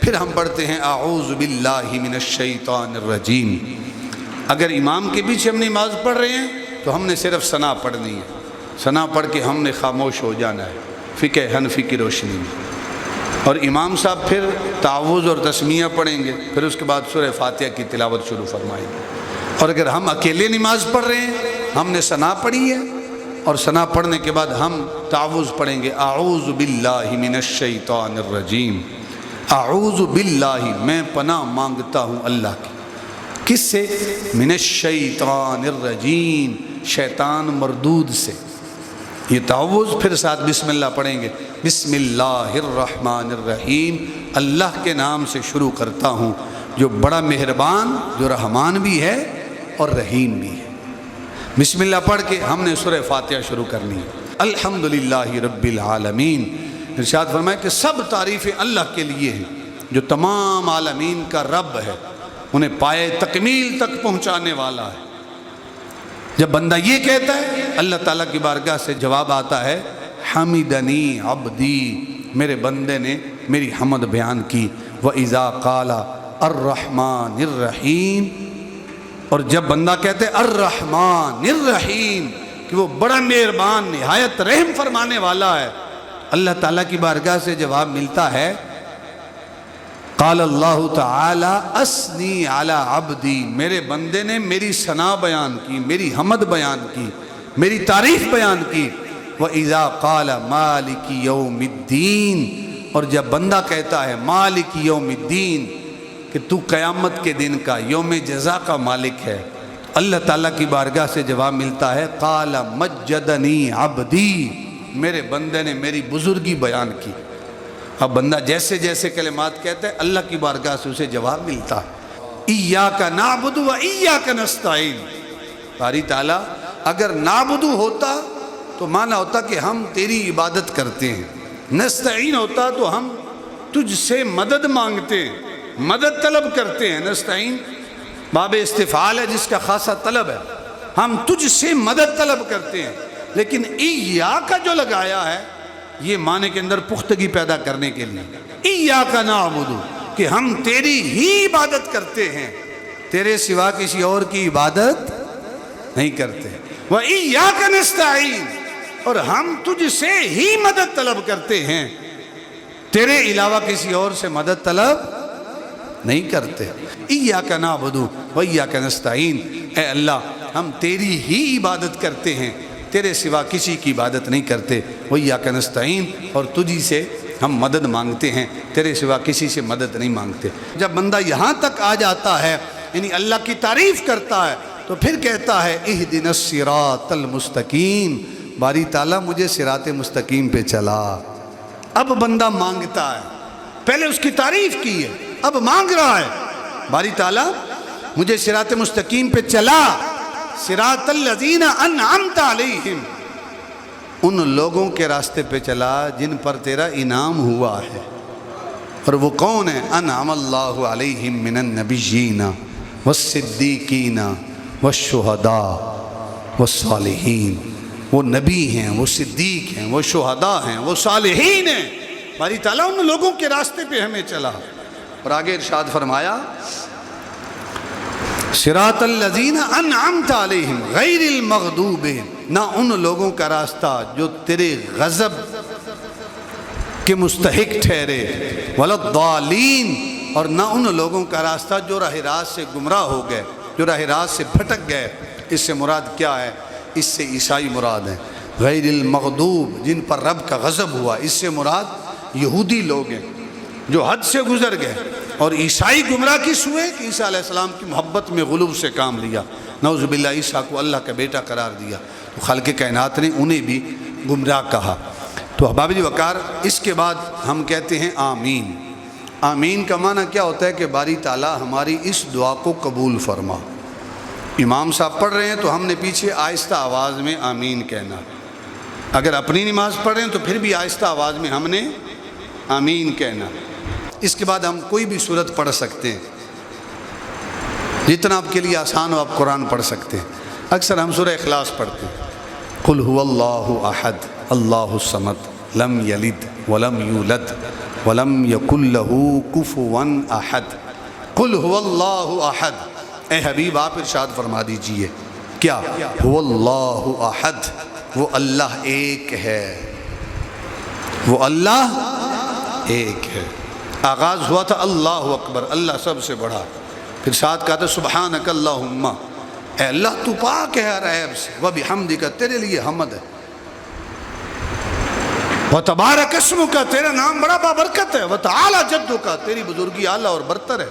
پھر ہم پڑھتے ہیں اعوذ باللہ من الشیطان الرجیم۔ اگر امام کے پیچھے ہم نماز پڑھ رہے ہیں تو ہم نے صرف ثنا پڑھنی ہے، ثنا پڑھ کے ہم نے خاموش ہو جانا ہے فقہ حنفی کی روشنی میں، اور امام صاحب پھر تعوذ اور تسمیہ پڑھیں گے، پھر اس کے بعد سورہ فاتحہ کی تلاوت شروع فرمائیں گے۔ اور اگر ہم اکیلے نماز پڑھ رہے ہیں، ہم نے ثنا پڑھی ہے، اور ثنا پڑھنے کے بعد ہم تعوذ پڑھیں گے، اعوذ باللہ من الشیطان الرجیم، اعوذ باللہ میں پناہ مانگتا ہوں اللہ کی، کس سے؟ من الشیطان الرجیم، شیطان مردود سے۔ یہ تعوذ پھر ساتھ بسم اللہ پڑھیں گے، بسم اللہ الرحمن الرحیم، اللہ کے نام سے شروع کرتا ہوں جو بڑا مہربان، جو رحمان بھی ہے اور رحیم بھی ہے۔ بسم اللہ پڑھ کے ہم نے سورہ فاتحہ شروع کرنی ہے۔ الحمدللہ رب العالمین، ارشاد فرمائے کہ سب تعریفیں اللہ کے لیے ہیں جو تمام عالمین کا رب ہے، انہیں پائے تکمیل تک پہنچانے والا ہے۔ جب بندہ یہ کہتا ہے، اللہ تعالیٰ کی بارگاہ سے جواب آتا ہے، حمدنی عبدی، میرے بندے نے میری حمد بیان کی، وَإِذَا قَالَ الرحمن الرحیم، اور جب بندہ کہتے ہیں الرحمن الرحیم کہ وہ بڑا مہربان نہایت رحم فرمانے والا ہے، اللہ تعالیٰ کی بارگاہ سے جواب ملتا ہے، قال اللہ تعالی اسنی علی عبدی، میرے بندے نے میری ثنا بیان کی، میری حمد بیان کی، میری تعریف بیان کی۔ وَإِذَا قَالَ مَالِكِ يَوْمِ الدِّينِ، اور جب بندہ کہتا ہے مالک یوم الدین کہ تو قیامت کے دن کا، یوم جزا کا مالک ہے، اللہ تعالیٰ کی بارگاہ سے جواب ملتا ہے، قال مجدنی عبدی، میرے بندے نے میری بزرگی بیان کی۔ اب بندہ جیسے جیسے کلمات کہتا ہے، اللہ کی بارگاہ سے اسے جواب ملتا ہے، ایاک نعبد و ایاک نستعین۔ باری تعالیٰ اگر نعبد ہوتا تو معنی ہوتا کہ ہم تیری عبادت کرتے ہیں، نستعین ہوتا تو ہم تجھ سے مدد مانگتے ہیں، مدد طلب کرتے ہیں۔ نستعین باب استفعال ہے جس کا خاصا طلب ہے، ہم تجھ سے مدد طلب کرتے ہیں۔ لیکن ایاک جو لگایا ہے یہ معنی کے اندر پختگی پیدا کرنے کے لیے، ایاک نعبد، کہ ہم تیری ہی عبادت کرتے ہیں، تیرے سوا کسی اور کی عبادت نہیں کرتے۔ وَإِيَّاكَ نَسْتَعِينُ، اور ہم تجھ سے ہی مدد طلب کرتے ہیں، تیرے علاوہ کسی اور سے مدد طلب نہیں کرتے۔ ایاک نعبد وایاک نستعین، اے اللہ ہم تیری ہی عبادت کرتے ہیں، تیرے سوا کسی کی عبادت نہیں کرتے۔ وایاک نستعین، اور تجھی سے ہم مدد مانگتے ہیں، تیرے سوا کسی سے مدد نہیں مانگتے۔ جب بندہ یہاں تک آ جاتا ہے، یعنی اللہ کی تعریف کرتا ہے، تو پھر کہتا ہے اہدنا الصراط المستقیم، باری تعالیٰ مجھے صراط مستقیم پہ چلا۔ اب بندہ مانگتا ہے، پہلے اس کی تعریف کی ہے، اب مانگ رہا ہے، باری تعالیٰ مجھے صراط مستقیم پہ چلا، صراط الذین انعمت علیہم، ان لوگوں کے راستے پہ چلا جن پر تیرا انعام ہوا ہے۔ اور وہ کون ہے؟ انعم اللہ علیہم من النبیین والصدیقین والشہداء والصالحین، وہ نبی ہیں، وہ صدیق ہیں، وہ شہداء ہیں، وہ صالحین ہیں۔ باری تعالیٰ ان لوگوں کے راستے پہ ہمیں چلا۔ اور آگے ارشاد فرمایا، صراط الذین انعمت علیہم غیر المغضوب، نہ ان لوگوں کا راستہ جو تیرے غضب کے مستحق ٹھہرے، ولا الضالین، اور نہ ان لوگوں کا راستہ جو راہ راست سے گمراہ ہو گئے، جو راہ راست سے بھٹک گئے۔ اس سے مراد کیا ہے؟ اس سے عیسائی مراد ہیں، غیر المغضوب جن پر رب کا غضب ہوا، اس سے مراد یہودی لوگ ہیں جو حد سے گزر گئے۔ اور عیسائی گمراہ کس ہوئے؟ کہ عیسیٰ علیہ السلام کی محبت میں غلو سے کام لیا، نعوذ باللہ عیسیٰ کو اللہ کا بیٹا قرار دیا، تو خالق کائنات نے انہیں بھی گمراہ کہا۔ تو احباب جی وقار، اس کے بعد ہم کہتے ہیں آمین۔ آمین کا معنی کیا ہوتا ہے؟ کہ باری تعالیٰ ہماری اس دعا کو قبول فرما۔ امام صاحب پڑھ رہے ہیں تو ہم نے پیچھے آہستہ آواز میں آمین کہنا، اگر اپنی نماز پڑھ رہے ہیں تو پھر بھی آہستہ آواز میں ہم نے آمین کہنا۔ اس کے بعد ہم کوئی بھی سورت پڑھ سکتے ہیں، جتنا آپ کے لیے آسان ہو آپ قرآن پڑھ سکتے ہیں۔ اکثر ہم سورہ اخلاص پڑھتے ہیں، قل هو اللہ احد اللہ الصمد لم یلد ولم یولد وَلَمْ يَكُنْ لَهُ كُفُوًا أَحَدٌ قُلْ هُوَ اللَّهُ أَحَدٌ۔ اے حبیب آپ ارشاد فرما دیجئے کیا؟ هُوَ اللَّهُ أَحَدٌ، وہ اللہ ایک ہے، وہ اللہ ایک ہے۔ آغاز ہوا تھا اللہ اکبر، اللہ سب سے بڑا، پھر ساتھ کہا تھا سبحانک اللہم، اے اللہ تو پاک ہے ہر عیب سے، وبحمدک، تیرے لیے حمد ہے، وتبارک اسمک، تیرا نام بڑا بابرکت ہے، وتعالی جدک، تیری بزرگی اعلیٰ اور برتر ہے،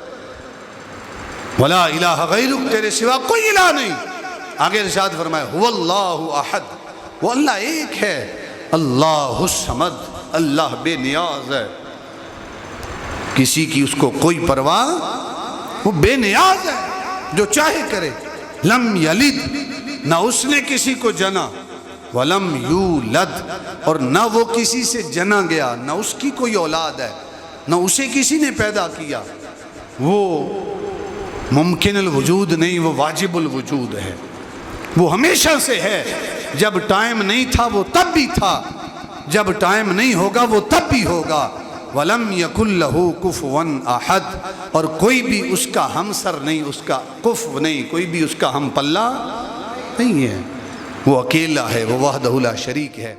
ولا الہ غیرک، تیرے سوا کوئی الہ نہیں۔ آگے ارشاد فرمائے هو اللہ احد، وہ اللہ ایک ہے، اللہ الصمد، اللہ بے نیاز ہے، کسی کی اس کو کوئی پرواہ، وہ بے نیاز ہے، جو چاہے کرے۔ لم یلد، نہ اس نے کسی کو جنا، ولم یولد، اور نہ وہ کسی سے جنا گیا، نہ اس کی کوئی اولاد ہے، نہ اسے کسی نے پیدا کیا، وہ ممکن الوجود نہیں، وہ واجب الوجود ہے، وہ ہمیشہ سے ہے، جب ٹائم نہیں تھا وہ تب بھی تھا، جب ٹائم نہیں ہوگا وہ تب بھی ہوگا۔ وَلَمْ يَكُنْ لَهُ كُفُوًا أَحَدٌ، اور کوئی بھی اس کا ہمسر نہیں، اس کا کفو نہیں، کوئی بھی اس کا ہم پلہ نہیں ہے، وہ اکیلا ہے، وہ وحدہ لا شریک ہے۔